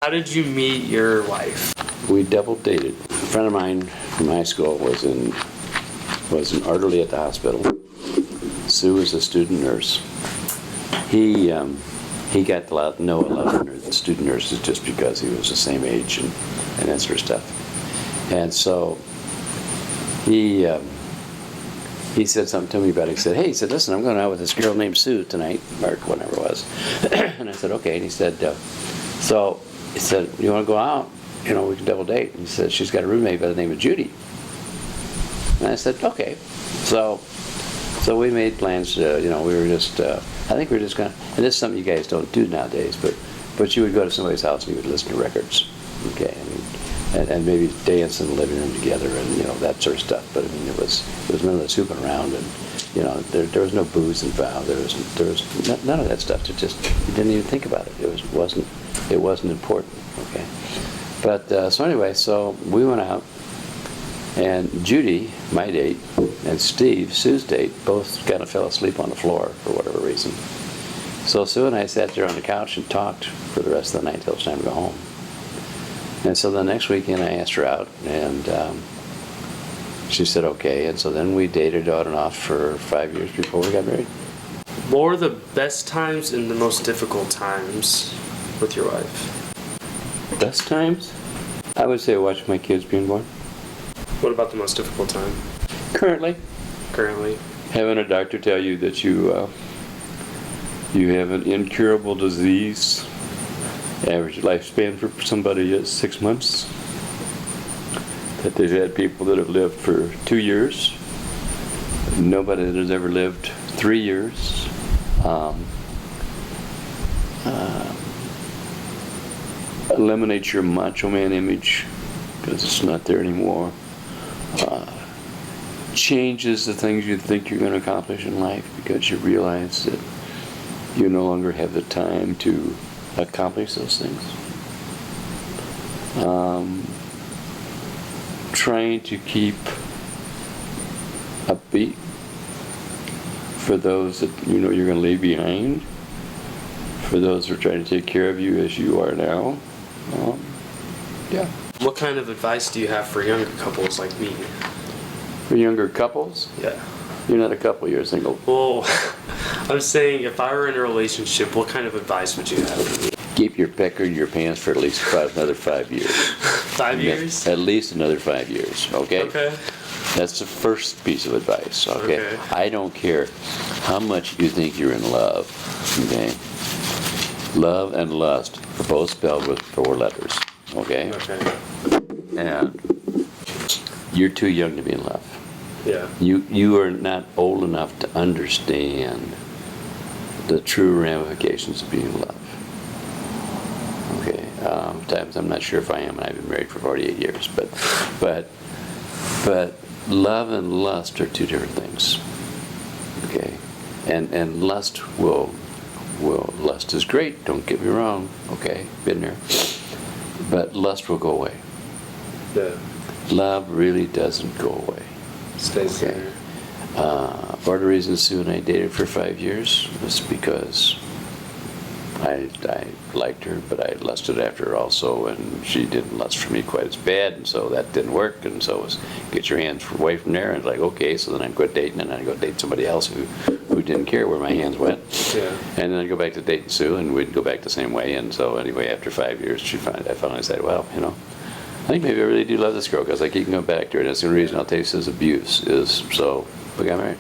How did you meet your wife? We double dated. A friend of mine from high school was an orderly at the hospital. Sue was a student nurse. He got to know a lot of the student nurses just because he was the same age and that sort of stuff. And so he said something to me about it. He said, "Hey," he said, "listen, I'm going out with this girl named Sue tonight," or whatever it was. And I said, "Okay." And he said, "You want to go out? You know, we can double date." And he said, "She's got a roommate by the name of Judy." And I said, "Okay." So we made plans. We were just. I think we were just going to. And this is something you guys don't do nowadays, but you would go to somebody's house and you would listen to records, okay, and maybe dance in the living room together, and that sort of stuff. But I mean, it was none of this hooping around, and there was no booze involved. There was none of that stuff. It just, you didn't even think about it. It wasn't important, okay. But so anyway, so we went out, and Judy, my date, and Steve, Sue's date, both kind of fell asleep on the floor for whatever reason. So Sue and I sat there on the couch and talked for the rest of the night till it was time to go home. And so the next weekend I asked her out, and she said okay. And so then we dated on and off for 5 years before we got married. What were the best times and the most difficult times with your wife? Best times? I would say watching my kids being born. What about the most difficult time? Currently, having a doctor tell you that you have an incurable disease. Average lifespan for somebody is 6 months. That they've had people that have lived for 2 years. Nobody that has ever lived 3 years. Eliminate your macho man image because it's not there anymore. Changes the things you think you're going to accomplish in life because you realize that you no longer have the time to accomplish those things. Trying to keep upbeat for those that you're going to leave behind, for those who are trying to take care of you as you are now. Yeah. What kind of advice do you have for younger couples like me? For younger couples? Yeah. You're not a couple, you're a single. Well, I'm saying if I were in a relationship, what kind of advice would you have for me? Keep your pecker in your pants for at least another 5 years. 5 years? At least another 5 years, okay? Okay. That's the first piece of advice, okay? Okay. I don't care how much you think you're in love, okay? Love and lust are both spelled with 4 letters, okay? Okay. And you're too young to be in love. Yeah. You are not old enough to understand the true ramifications of being in love. Okay. Times I'm not sure if I am, and I've been married for 48 years. But love and lust are 2 different things. Okay. And lust lust is great. Don't get me wrong. Okay, been there. But lust will go away. Yeah. Love really doesn't go away. Stays there. Part of the reason Sue and I dated for 5 years was because I liked her, but I lusted after her also, and she didn't lust for me quite as bad, and so that didn't work, and so it was get your hands away from there, and it's like, okay, so then I'd quit dating, and I'd go date somebody else who didn't care where my hands went. Yeah. And then I'd go back to dating Sue, and we'd go back the same way, and so anyway, after 5 years, I finally said, well, I think maybe I really do love this girl, because I keep going back to her, and that's the reason I'll take this as abuse, is so we got married.